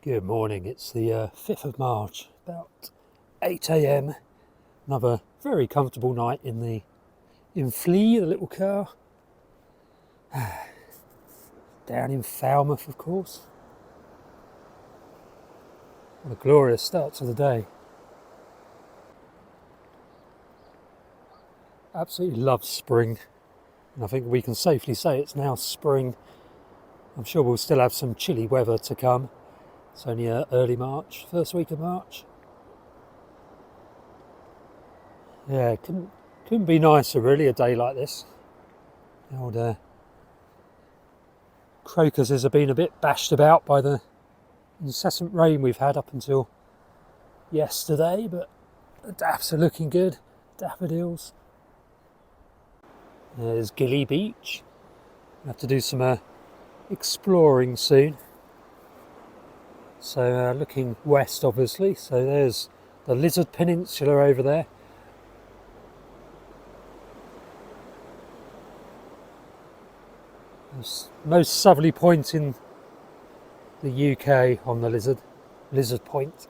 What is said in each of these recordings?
Good morning, it's the 5th of March, about 8 a.m. Another very comfortable night in Flea, the little car. Down in Falmouth, of course. What a glorious start to the day. Absolutely love spring, and I think we can safely say it's now spring. I'm sure we'll still have some chilly weather to come. It's only early March, first week of March. Yeah, couldn't be nicer really, a day like this. The old crocuses have been a bit bashed about by the incessant rain we've had up until yesterday, but the daffs are looking good, daffodils. There's Gilly Beach. We'll have to do some exploring soon. So looking west obviously, so there's the Lizard Peninsula over there. Most southerly point in the UK on the Lizard Point.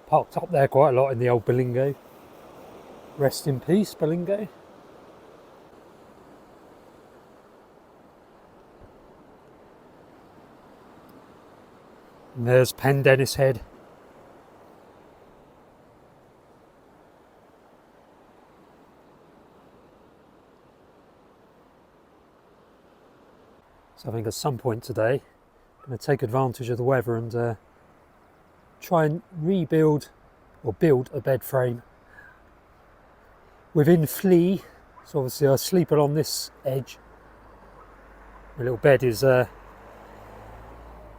Parked up there quite a lot in the old Belingo. Rest in peace, Belingo. And there's Pendennis Head. So I think at some point today, I'm going to take advantage of the weather and try and rebuild or build a bed frame within Flea. So obviously I sleep along this edge. My little bed is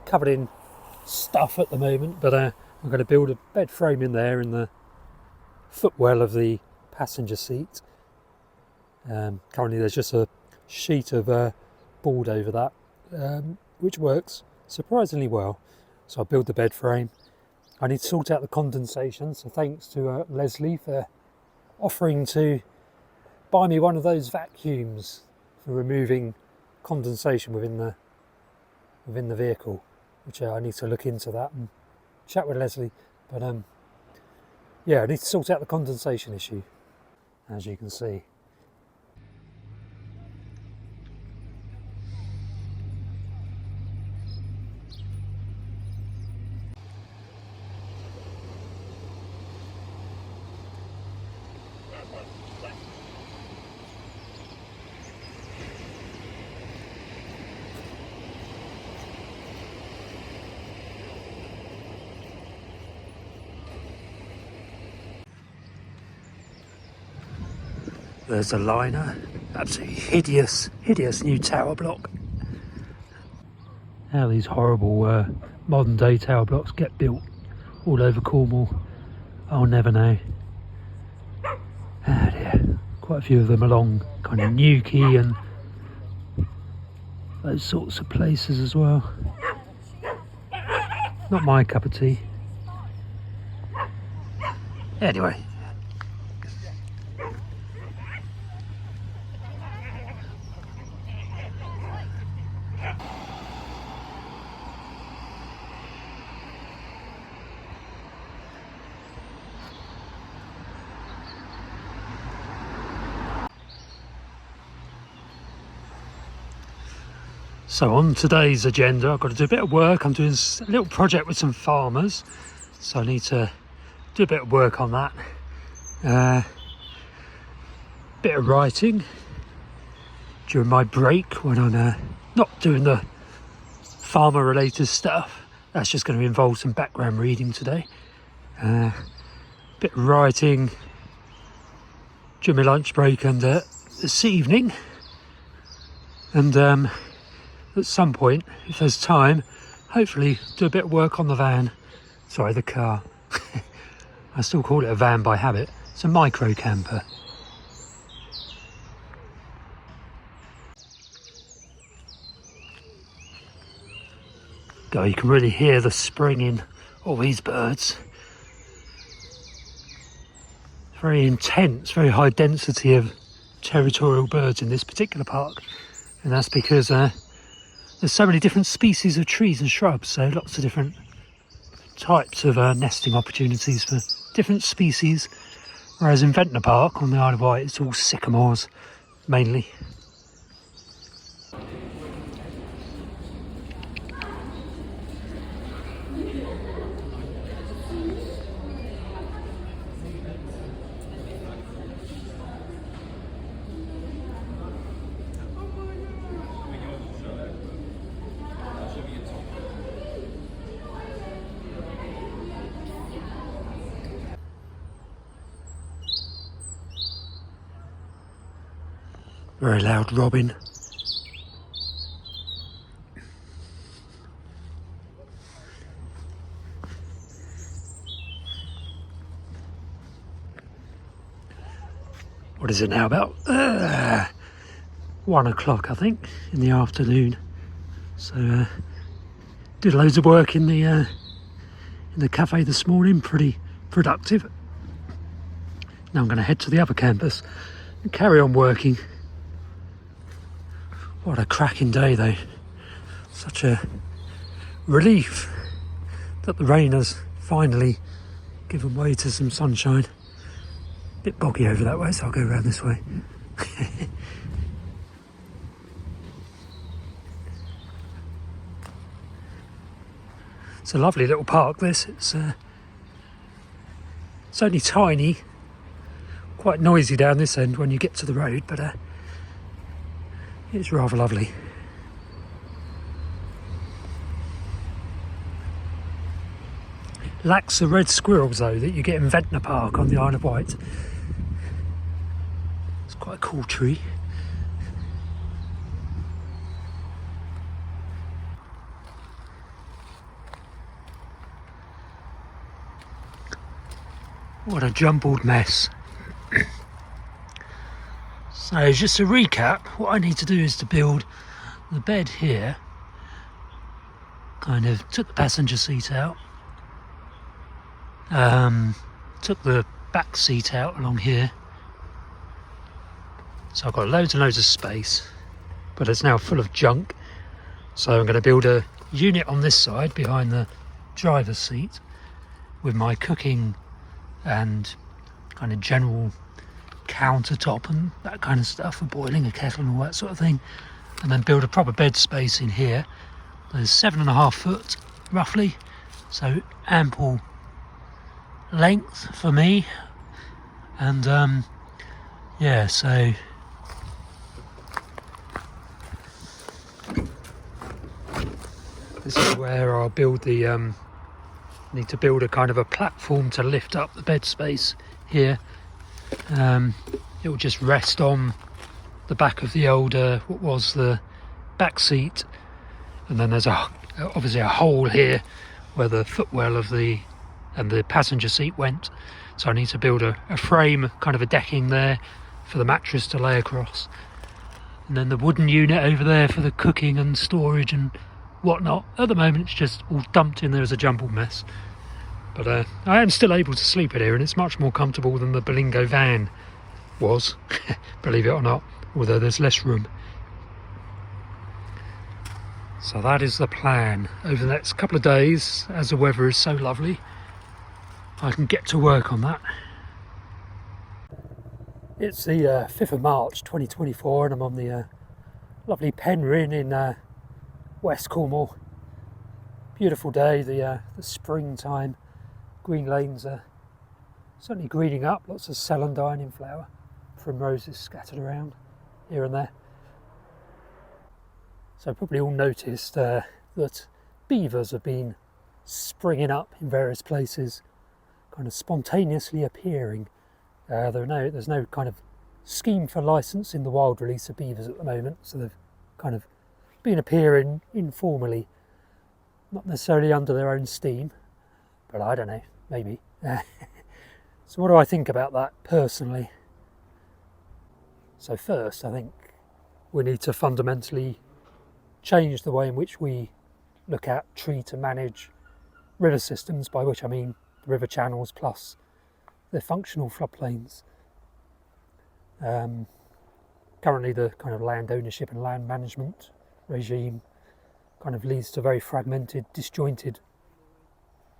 covered in stuff at the moment, but I'm going to build a bed frame in there in the footwell of the passenger seat. Currently there's just a sheet of board over that, which works surprisingly well. So I'll build the bed frame. I need to sort out the condensation, so thanks to Leslie for offering to buy me one of those vacuums for removing condensation within the vehicle, which I need to look into that and chat with Leslie. But yeah, I need to sort out the condensation issue, as you can see. There's a liner, absolutely hideous new tower block. How these horrible modern day tower blocks get built all over Cornwall, I'll never know. Ah dear, quite a few of them along kind of Newquay and those sorts of places as well. Not my cup of tea. Anyway. So on today's agenda, I've got to do a bit of work. I'm doing a little project with some farmers, so I need to do a bit of work on that. Bit of writing during my break when I'm not doing the farmer related stuff. That's just going to involve some background reading today. Bit of writing during my lunch break and this evening. And at some point, if there's time, hopefully do a bit of work on the van. Sorry, the car. I still call it a van by habit. It's a micro camper. God, you can really hear the spring in all these birds. Very intense, very high density of territorial birds in this particular park. And that's because there's so many different species of trees and shrubs, so lots of different types of nesting opportunities for different species, whereas in Ventnor Park on the Isle of Wight it's all sycamores mainly. Very loud robin. What is it now? About 1 o'clock, I think, in the afternoon. So did loads of work in the cafe this morning. Pretty productive. Now I'm going to head to the other campus and carry on working. What a cracking day though. Such a relief that the rain has finally given way to some sunshine. A bit boggy over that way, so I'll go around this way. It's a lovely little park this. It's only tiny, quite noisy down this end when you get to the road, but it's rather lovely. Lacks the red squirrels though that you get in Ventnor Park on the Isle of Wight. It's quite a cool tree. What a jumbled mess. So just to recap, what I need to do is to build the bed here. Kind of took the passenger seat out. Took the back seat out along here. So I've got loads and loads of space, but it's now full of junk. So I'm going to build a unit on this side behind the driver's seat with my cooking and kind of general countertop and that kind of stuff for boiling a kettle and all that sort of thing, and then build a proper bed space in here. There's 7.5 foot roughly, so ample length for me. And yeah, so this is where I'll build the need to build a kind of a platform to lift up the bed space here. It will just rest on the back of the old what was the back seat, and then there's obviously a hole here where the footwell of the passenger seat went, so I need to build a frame, kind of a decking there for the mattress to lay across, and then the wooden unit over there for the cooking and storage and whatnot. At the moment it's just all dumped in there as a jumbled mess, but I am still able to sleep in here, and it's much more comfortable than the Berlingo van was, believe it or not, although there's less room. So that is the plan. Over the next couple of days, as the weather is so lovely, I can get to work on that. It's the 5th of March 2024, and I'm on the lovely Penryn in West Cornwall. Beautiful day, the springtime. Green lanes are certainly greening up, lots of celandine in flower, primroses scattered around here and there. So probably all noticed that beavers have been springing up in various places, kind of spontaneously appearing. There's no kind of scheme for licence in the wild release of beavers at the moment, so they've kind of been appearing informally, not necessarily under their own steam, but I don't know, maybe. So what do I think about that personally? So first, I think we need to fundamentally change the way in which we look at, treat and manage river systems, by which I mean the river channels plus the functional floodplains. Currently the kind of land ownership and land management regime kind of leads to very fragmented, disjointed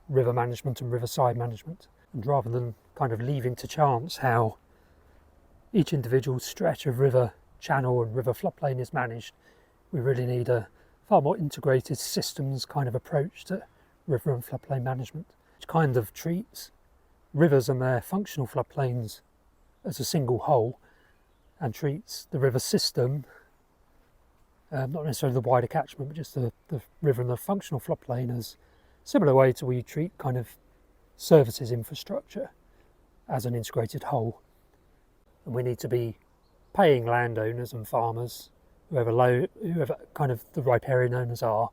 river management and riverside management. And rather than kind of leaving to chance how each individual stretch of river channel and river floodplain is managed, we really need a far more integrated systems kind of approach to river and floodplain management, which kind of treats rivers and their functional floodplains as a single whole, and treats the river system, not necessarily the wider catchment, but just the river and the functional floodplain as a similar way to we treat kind of services infrastructure as an integrated whole. And we need to be paying landowners and farmers, whoever kind of the riparian owners are,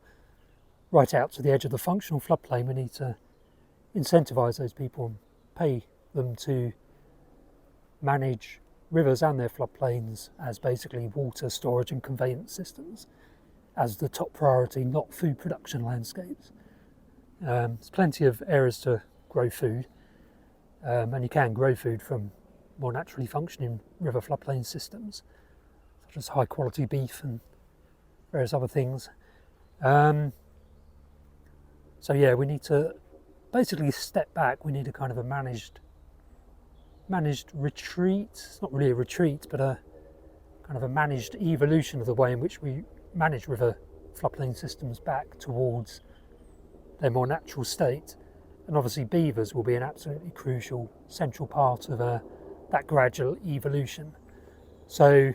right out to the edge of the functional floodplain. We need to incentivise those people and pay them to manage rivers and their floodplains as basically water storage and conveyance systems as the top priority, not food production landscapes. There's plenty of areas to grow food, and you can grow food from more naturally functioning river floodplain systems, such as high quality beef and various other things. So yeah, we need to basically step back. We need a kind of a managed retreat. It's not really a retreat, but a kind of a managed evolution of the way in which we manage river floodplain systems back towards their more natural state. And obviously beavers will be an absolutely crucial central part of that gradual evolution. So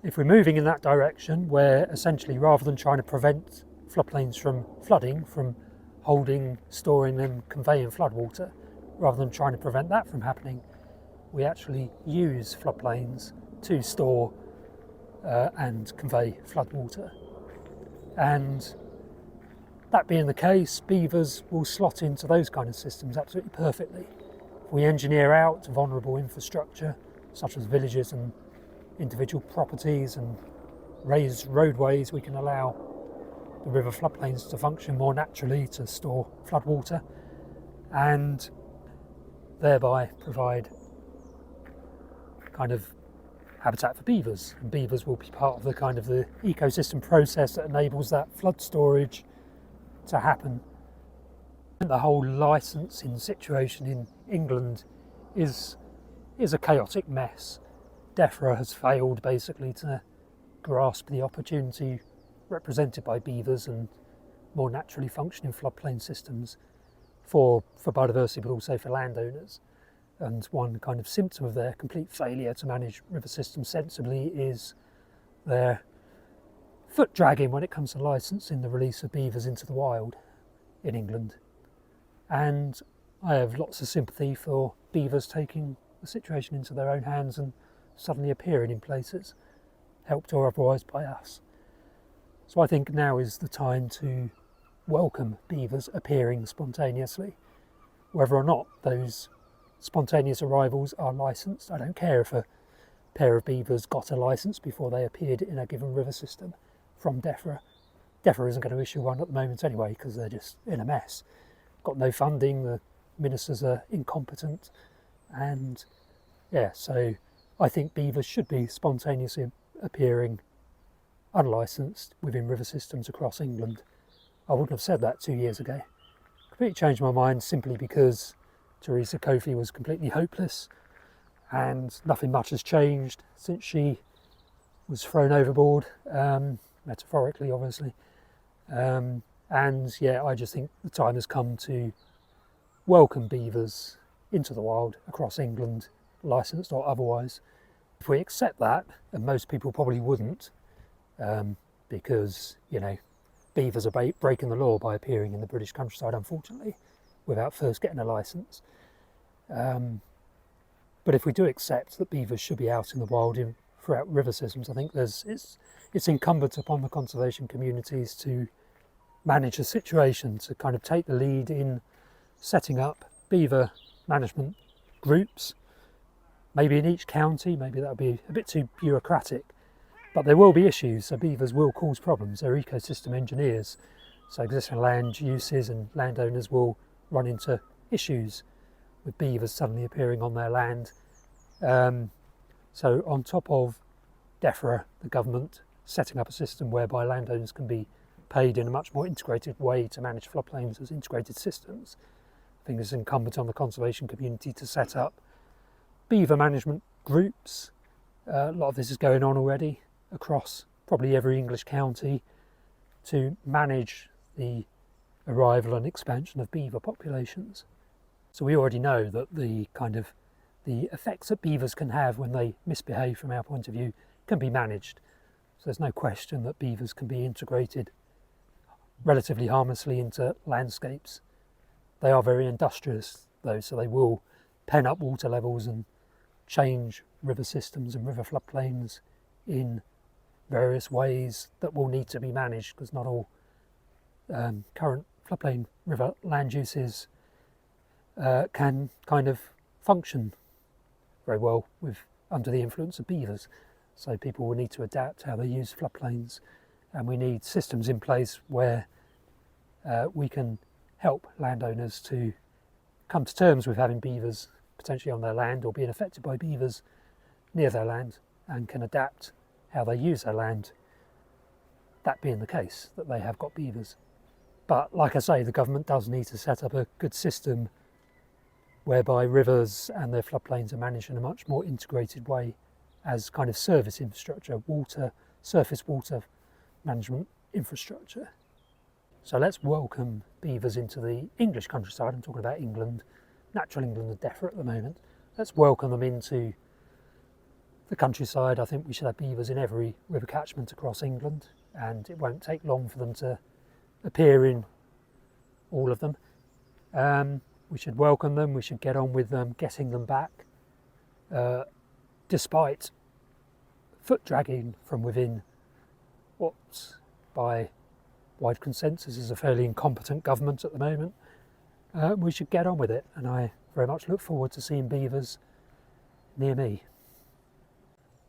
if we're moving in that direction, where essentially rather than trying to prevent floodplains from flooding, from holding, storing and conveying floodwater, rather than trying to prevent that from happening, we actually use floodplains to store and convey floodwater. And that being the case, beavers will slot into those kind of systems absolutely perfectly. If we engineer out vulnerable infrastructure, such as villages and individual properties, and raise roadways, we can allow the river floodplains to function more naturally to store floodwater and thereby provide kind of habitat for beavers. And beavers will be part of the kind of the ecosystem process that enables that flood storage to happen. The whole licensing situation in England is a chaotic mess. DEFRA has failed basically to grasp the opportunity represented by beavers and more naturally functioning floodplain systems for biodiversity, but also for landowners. And one kind of symptom of their complete failure to manage river systems sensibly is their foot dragging when it comes to licensing the release of beavers into the wild in England. And I have lots of sympathy for beavers taking the situation into their own hands and suddenly appearing in places, helped or otherwise by us. So I think now is the time to welcome beavers appearing spontaneously. Whether or not those spontaneous arrivals are licensed, I don't care if a pair of beavers got a licence before they appeared in a given river system from DEFRA. DEFRA isn't going to issue one at the moment anyway because they're just in a mess. Got no funding, the ministers are incompetent, and yeah, so I think beavers should be spontaneously appearing unlicensed within river systems across England. I wouldn't have said that 2 years ago. Completely changed my mind simply because Theresa Coffey was completely hopeless and nothing much has changed since she was thrown overboard, metaphorically obviously. And yeah, I just think the time has come to welcome beavers into the wild across England, licensed or otherwise. If we accept that, and most people probably wouldn't, because, you know, beavers are breaking the law by appearing in the British countryside, unfortunately, without first getting a licence. But if we do accept that beavers should be out in the wild throughout river systems, I think it's incumbent upon the conservation communities to manage the situation, to kind of take the lead in setting up beaver management groups, maybe in each county. Maybe that would be a bit too bureaucratic, but there will be issues, so beavers will cause problems. They're ecosystem engineers, so existing land uses and landowners will run into issues with beavers suddenly appearing on their land. So on top of DEFRA, the government, setting up a system whereby landowners can be paid in a much more integrated way to manage floodplains as integrated systems. I think it's incumbent on the conservation community to set up beaver management groups. A lot of this is going on already across probably every English county to manage the arrival and expansion of beaver populations. So we already know that the effects that beavers can have when they misbehave from our point of view can be managed. So there's no question that beavers can be integrated relatively harmlessly into landscapes. They are very industrious though, so they will pen up water levels and change river systems and river floodplains in various ways that will need to be managed, because not all current floodplain river land uses can kind of function very well under the influence of beavers. So people will need to adapt how they use floodplains, and we need systems in place where we can help landowners to come to terms with having beavers potentially on their land or being affected by beavers near their land, and can adapt how they use their land, that being the case that they have got beavers. But like I say, the government does need to set up a good system whereby rivers and their floodplains are managed in a much more integrated way as kind of service infrastructure, surface water management infrastructure. So let's welcome beavers into the English countryside. I'm talking about England, natural England and DEFRA at the moment. Let's welcome them into the countryside. I think we should have beavers in every river catchment across England, and it won't take long for them to appear in all of them. We should welcome them, we should get on with them, getting them back, despite foot dragging from within what, by wide consensus, is a fairly incompetent government at the moment. We should get on with it, and I very much look forward to seeing beavers near me.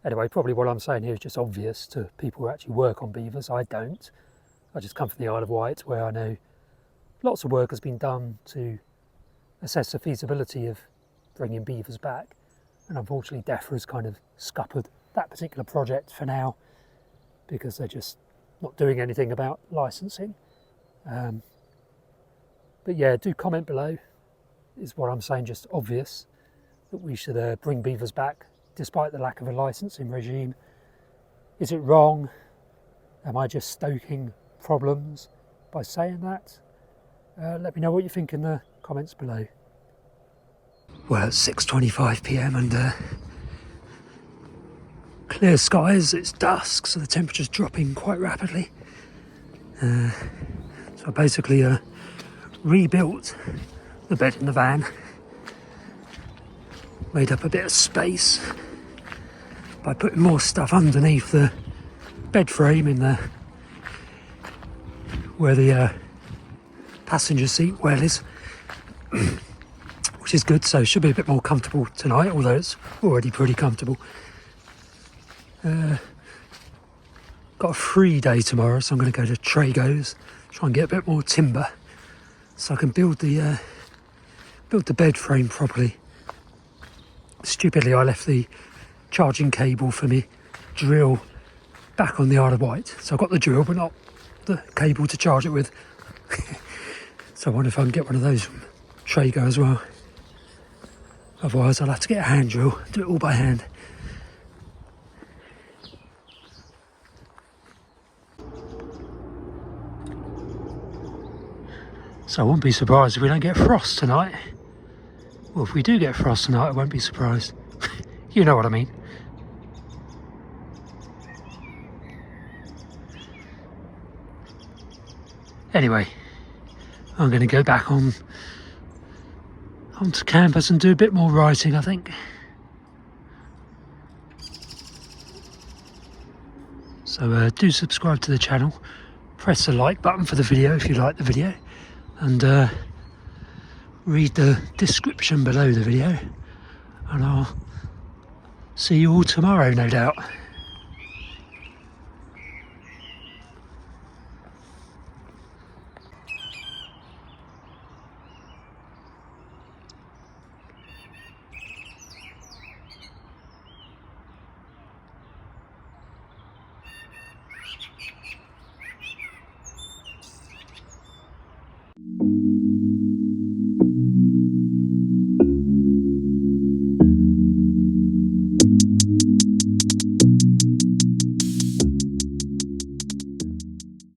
Anyway, probably what I'm saying here is just obvious to people who actually work on beavers. I don't. I just come from the Isle of Wight, where I know lots of work has been done to assess the feasibility of bringing beavers back, and unfortunately DEFRA has kind of scuppered that particular project for now because they're just not doing anything about licensing. But yeah, do comment below. Is what I'm saying just obvious that we should bring beavers back despite the lack of a licensing regime? Is it wrong? Am I just stoking problems by saying that? Let me know what you think in the comments below. Well, it's 6:25 PM and clear skies. It's dusk, so the temperature's dropping quite rapidly. So I basically rebuilt the bed in the van, made up a bit of space by putting more stuff underneath the bed frame in the where the passenger seat well is, which is good, so it should be a bit more comfortable tonight, although it's already pretty comfortable. Got a free day tomorrow, so I'm going to go to Trago's, try and get a bit more timber so I can build the bed frame properly. Stupidly, I left the charging cable for me drill back on the Isle of Wight, so I've got the drill but not the cable to charge it with. So I wonder if I can get one of those from Trago as well. Otherwise I'll have to get a hand drill, do it all by hand. So I won't be surprised if we don't get frost tonight. Well, if we do get frost tonight, I won't be surprised. You know what I mean. Anyway, I'm going to go back onto campus and do a bit more writing, I think. So do subscribe to the channel, press the like button for the video if you like the video, and read the description below the video, and I'll see you all tomorrow, no doubt.